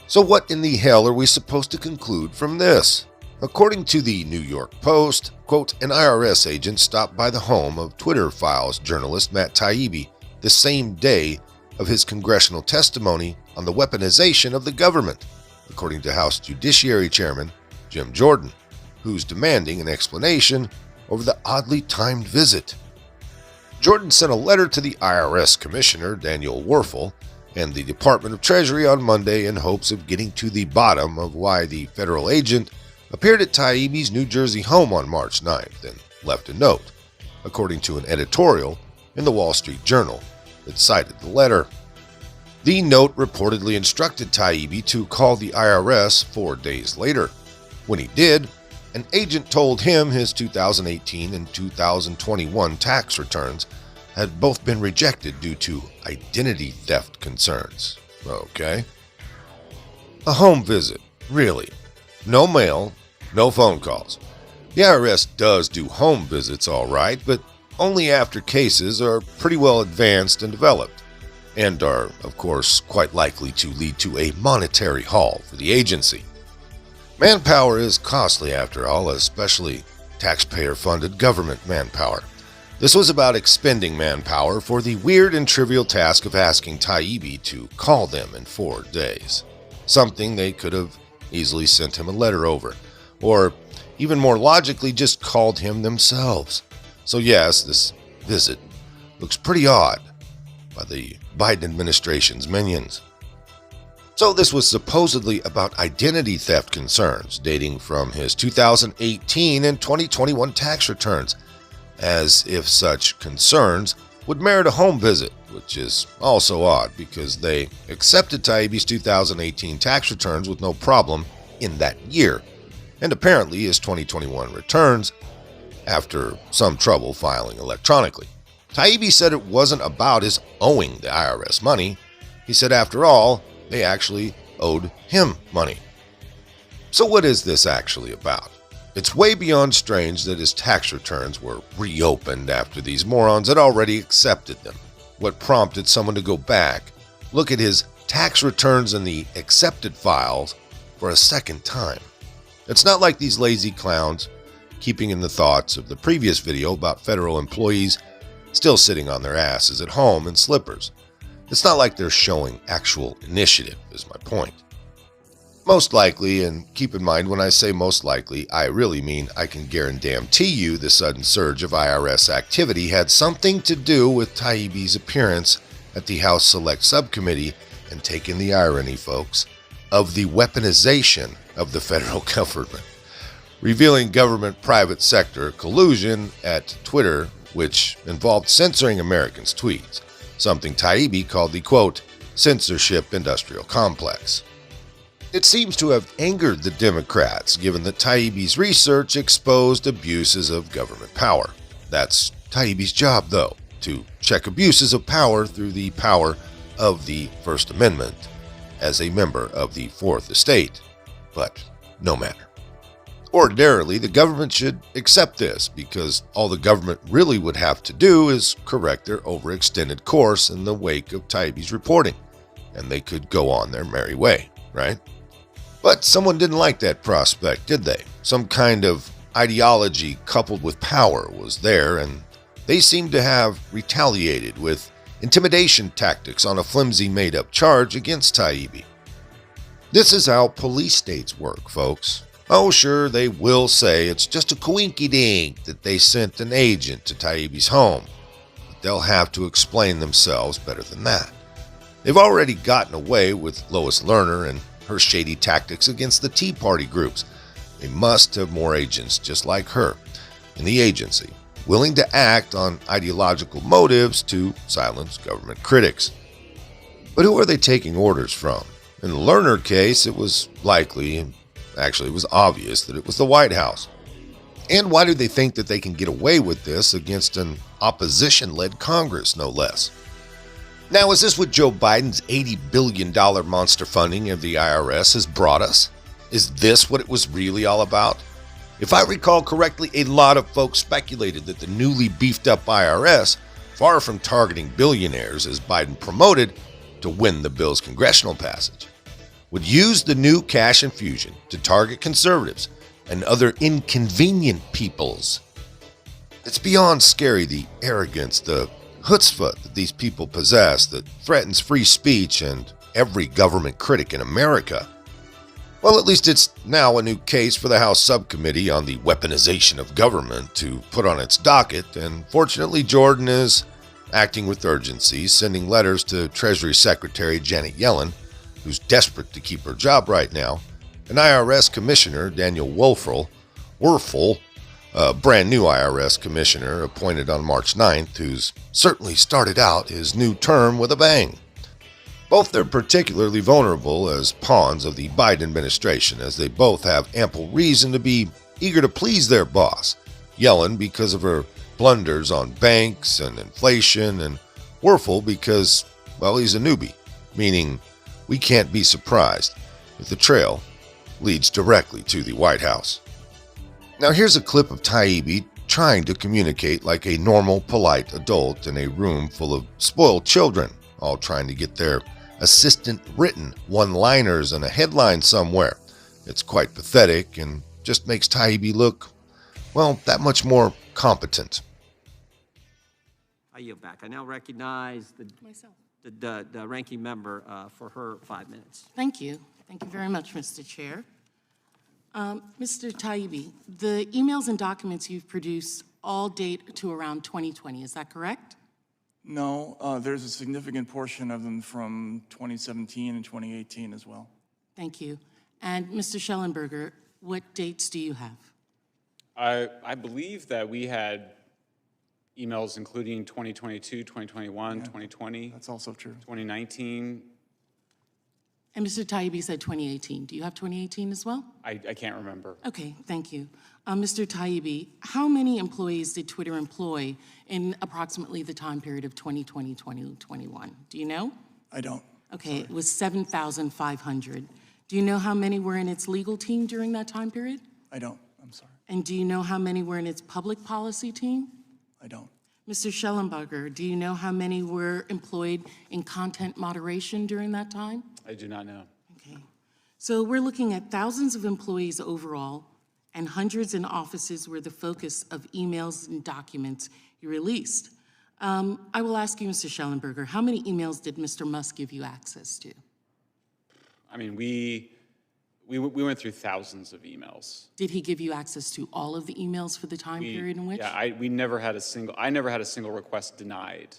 So what in the hell are we supposed to conclude from this? According to the New York Post, quote, an IRS agent stopped by the home of Twitter Files journalist Matt Taibbi the same day of his congressional testimony on the weaponization of the government, according to House Judiciary Chairman Jim Jordan, who's demanding an explanation over the oddly timed visit. Jordan sent a letter to the IRS Commissioner Daniel Werfel and the Department of Treasury on Monday in hopes of getting to the bottom of why the federal agent appeared at Taibbi's New Jersey home on March 9th and left a note, according to an editorial in the Wall Street Journal that cited the letter. The note reportedly instructed Taibbi to call the IRS 4 days later. When he did, an agent told him his 2018 and 2021 tax returns had both been rejected due to identity theft concerns. Okay. A home visit, really? No mail, no phone calls. The IRS does do home visits all right, but only after cases are pretty well advanced and developed, and are, of course, quite likely to lead to a monetary haul for the agency. Manpower is costly after all, especially taxpayer-funded government manpower. This was about expending manpower for the weird and trivial task of asking Taibbi to call them in 4 days, something they could have easily sent him a letter over, or even more logically just called him themselves. So yes, this visit looks pretty odd by the Biden administration's minions. So this was supposedly about identity theft concerns dating from his 2018 and 2021 tax returns, as if such concerns would merit a home visit, which is also odd because they accepted Taibbi's 2018 tax returns with no problem in that year, and apparently his 2021 returns after some trouble filing electronically. Taibbi said it wasn't about his owing the IRS money. He said, after all, they actually owed him money. So what is this actually about? It's way beyond strange that his tax returns were reopened after these morons had already accepted them. What prompted someone to go back, look at his tax returns in the accepted files for a second time? It's not like these lazy clowns, keeping in the thoughts of the previous video about federal employees still sitting on their asses at home in slippers. It's not like they're showing actual initiative, is my point. Most likely, and keep in mind when I say most likely, I really mean I can guarantee you the sudden surge of IRS activity had something to do with Taibbi's appearance at the House Select Subcommittee, and take in the irony, folks, of the weaponization of the federal government, revealing government-private sector collusion at Twitter, which involved censoring Americans' tweets, something Taibbi called the, quote, censorship industrial complex. It seems to have angered the Democrats, given that Taibbi's research exposed abuses of government power. That's Taibbi's job, though, to check abuses of power through the power of the First Amendment as a member of the Fourth Estate. But no matter. Ordinarily, the government should accept this, because all the government really would have to do is correct their overextended course in the wake of Taibbi's reporting, and they could go on their merry way, right? But someone didn't like that prospect, did they? Some kind of ideology coupled with power was there, and they seemed to have retaliated with intimidation tactics on a flimsy made-up charge against Taibbi. This is how police states work, folks. Oh, sure, they will say it's just a coinkydink that they sent an agent to Taibbi's home, but they'll have to explain themselves better than that. They've already gotten away with Lois Lerner and her shady tactics against the Tea Party groups. They must have more agents just like her in the agency, willing to act on ideological motives to silence government critics. But who are they taking orders from? In the Lerner case, it was likely, actually it was obvious, that it was the White House. And why do they think that they can get away with this against an opposition-led Congress, no less? Now, is this what Joe Biden's $80 billion monster funding of the IRS has brought us? Is this what it was really all about? If I recall correctly, a lot of folks speculated that the newly beefed up IRS, far from targeting billionaires as Biden promoted, to win the bill's congressional passage. would use the new cash infusion to target conservatives and other inconvenient peoples. It's beyond scary, the arrogance, the chutzpah that these people possess that threatens free speech and every government critic in America. Well, at least it's now a new case for the House Subcommittee on the Weaponization of Government to put on its docket, and fortunately Jordan is acting with urgency, sending letters to Treasury Secretary Janet Yellen, who's desperate to keep her job right now, and IRS Commissioner Daniel Werfel, a brand new IRS commissioner appointed on March 9th, who's certainly started out his new term with a bang. Both are particularly vulnerable as pawns of the Biden administration, as they both have ample reason to be eager to please their boss. Yellen because of her blunders on banks and inflation, and Werfel because, well, he's a newbie, meaning we can't be surprised if the trail leads directly to the White House. Now here's a clip of Taibbi trying to communicate like a normal, polite adult in a room full of spoiled children, all trying to get their assistant-written one-liners and a headline somewhere. It's quite pathetic and just makes Taibbi look, well, that much more competent. I yield back. I now recognize the ranking member for her 5 minutes. Thank you. Thank you very much, Mr. Chair. Mr. Taibbi, the emails and documents you've produced all date to around 2020. Is that correct? No, there's a significant portion of them from 2017 and 2018 as well. Thank you. And Mr. Schellenberger, what dates do you have? I believe that we had emails including 2022, 2021, 2020. That's also true. 2019. And Mr. Taibbi said 2018. Do you have 2018 as well? I can't remember. Okay, thank you. Mr. Taibbi, how many employees did Twitter employ in approximately the time period of 2020, 2021? Do you know? I don't. Okay, Sorry. it was 7,500. Do you know how many were in its legal team during that time period? I don't. I'm sorry. And do you know how many were in its public policy team? I don't. Mr. Schellenberger, do you know how many were employed in content moderation during that time? I do not know. Okay. So we're looking at thousands of employees overall and hundreds in offices were the focus of emails and documents you released. I will ask you, Mr. Schellenberger, how many emails did Mr. Musk give you access to? I mean, we went through thousands of emails. Did he give you access to all of the emails for the time period in which? Yeah, I never had a single request denied.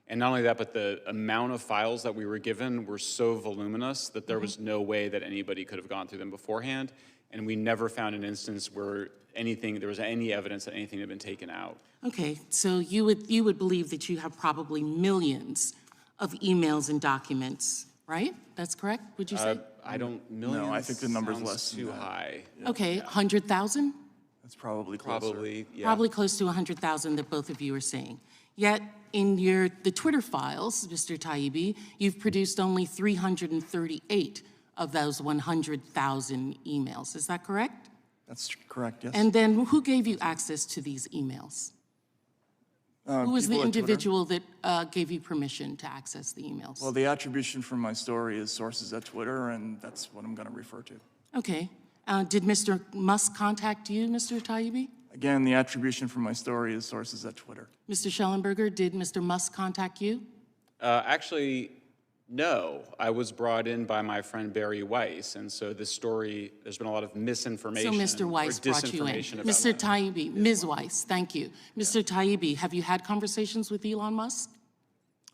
And not only that, but the amount of files that we were given were so voluminous that there was no way that anybody could have gone through them beforehand. And we never found an instance where there was any evidence that anything had been taken out. Okay, so you would believe that you have probably millions of emails and documents, right? That's correct, would you say? Millions. No, I think the number's sounds less than too that. high. Okay, 100,000? That's probably closer. Probably, yeah. Probably close to 100,000 that both of you are saying. Yet in the Twitter files, Mr. Taibbi, you've produced only 338 of those 100,000 emails. Is that correct? That's correct, yes. And then who gave you access to these emails? Who was the people at Twitter. individual that gave you permission to access the emails? Well, the attribution from my story is sources at Twitter, and that's what I'm going to refer to. Okay. Did Mr. Musk contact you, Mr. Taibbi? Again, the attribution from my story is sources at Twitter. Mr. Schellenberger, did Mr. Musk contact you? Actually, no. I was brought in by my friend Barry Weiss, and so this story, there's been a lot of misinformation. So Mr. Weiss or brought you in. disinformation about Mr. that. Taibbi, Ms. Weiss, thank you. Mr. Taibbi, have you had conversations with Elon Musk?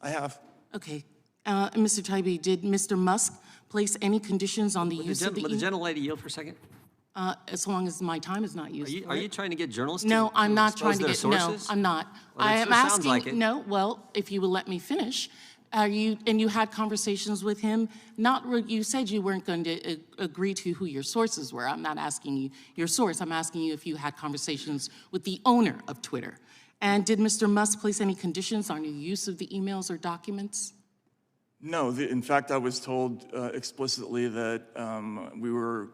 I have. Okay. And Mr. Taibbi, did Mr. Musk place any conditions on the use of the Would the gentlelady yield for a second? as long as my time is not used? Are you trying to get journalists No, to I'm not expose trying to their get, sources? no, I'm not. Well, I that am sure sounds asking, like it. no, well, if you will let me finish. And you had conversations with him, you said you weren't going to agree to who your sources were. I'm not asking you your source. I'm asking you if you had conversations with the owner of Twitter. And did Mr. Musk place any conditions on your use of the emails or documents? No, in fact, I was told explicitly that we were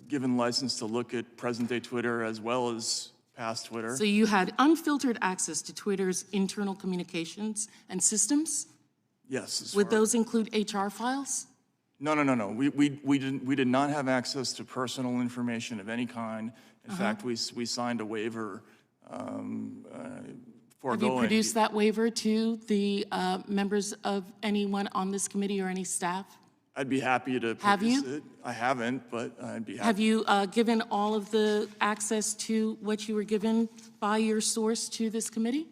given license to look at present-day Twitter as well as past Twitter. So you had unfiltered access to Twitter's internal communications and systems? Yes. Would those include HR files? No. We did not have access to personal information of any kind. In fact, we signed a waiver Have you produced that waiver to the members of anyone on this committee or any staff? I'd be happy to Have produce you? it. I haven't, but I'd be happy. Have you given all of the access to what you were given by your source to this committee?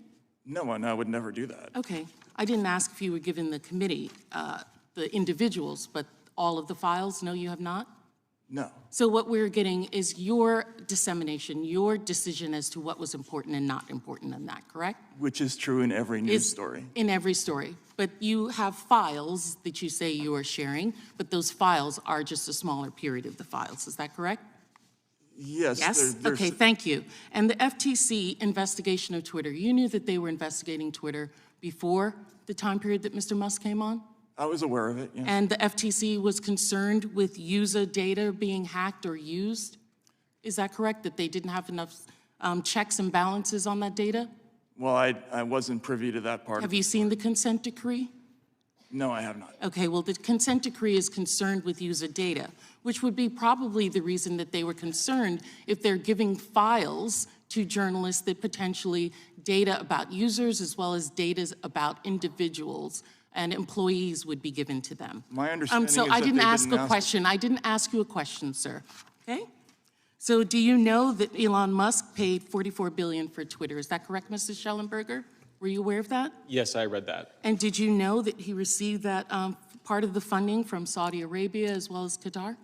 No, and I would never do that. Okay. I didn't ask if you were given the committee, the individuals, but all of the files? No, you have not? No. So what we're getting is your dissemination, your decision as to what was important and not important in that, correct? Which is true in every news story. In every story. But you have files that you say you are sharing, but those files are just a smaller period of the files. Is that correct? Yes. Yes? Okay, thank you. And the FTC investigation of Twitter, you knew that they were investigating Twitter before the time period that Mr. Musk came on? I was aware of it, yes. And the FTC was concerned with user data being hacked or used? Is that correct, that they didn't have enough checks and balances on that data? Well, I wasn't privy to that part. Have you seen the consent decree? No, I have not. Okay, well, the consent decree is concerned with user data, which would be probably the reason that they were concerned if they're giving files to journalists that potentially data about users as well as data about individuals and employees would be given to them. My understanding So is I that didn't they ask didn't a ask- question. I didn't ask you a question, sir. Okay? So do you know that Elon Musk paid $44 billion for Twitter? Is that correct, Mrs. Schellenberger? Were you aware of that? Yes, I read that. And did you know that he received that part of the funding from Saudi Arabia as well as Qatar?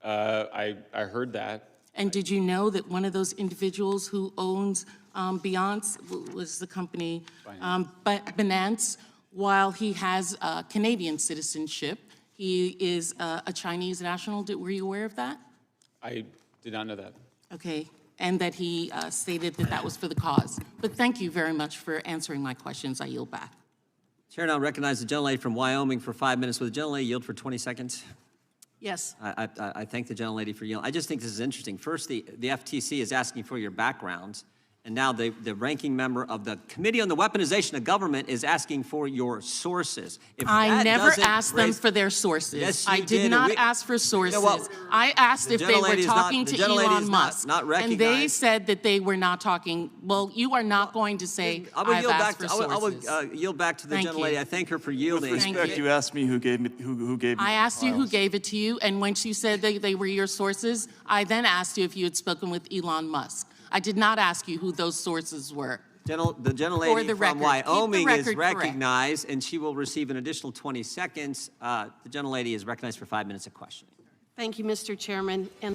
I heard that. And did you know that one of those individuals who owns Binance was the company Binance, while he has Canadian citizenship, he is a Chinese national? Were you aware of that? I did not know that. Okay, and that he stated that that was for the cause. But thank you very much for answering my questions. I yield back. Chair now recognizes the gentlelady from Wyoming for 5 minutes. Will the gentlelady yield for 20 seconds? Yes. I thank the gentlelady for yielding. I just think this is interesting. First, the FTC is asking for your background, and now the ranking member of the Committee on the Weaponization of Government is asking for your sources. If I that never doesn't asked them raise- for their sources. Yes, you I did, did and not we- ask for sources. what? I asked The if they were gentlelady is not- talking the to gentlelady Elon is Musk. not And they recognized. said that they were not talking. Well, you are not going to say I will I've yield asked back. for I will sources. yield back to the Thank gentlelady. you. I thank her for With yielding. Thank respect, you asked me who gave me I asked you who files. gave it to you, and once you said they were your sources, I then asked you if you had spoken with Elon Musk. I did not ask you who those sources were. The For gentlelady the from record. Keep the Wyoming is record correct. recognized, and she will receive an additional 20 seconds. The gentlelady is recognized for 5 minutes of questioning. Thank you, Mr. Chairman. And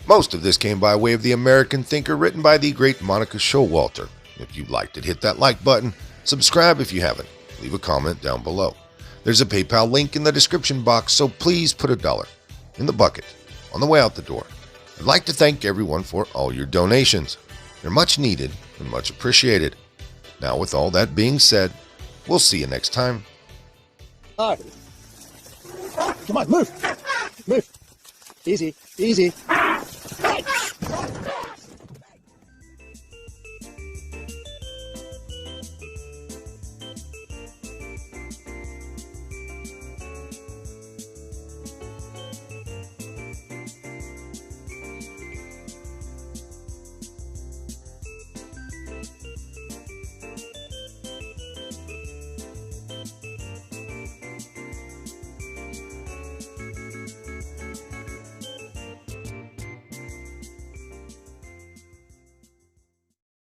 Most of this came by way of The American Thinker, written by the great Monica Showalter. If you liked it, hit that like button. Subscribe if you haven't. Leave a comment down below. There's a PayPal link in the description box, so please put $1 in the bucket on the way out the door. I'd like to thank everyone for all your donations. They're much needed and much appreciated. Now, with all that being said, we'll see you next time. Come on, move. Move. Easy, easy.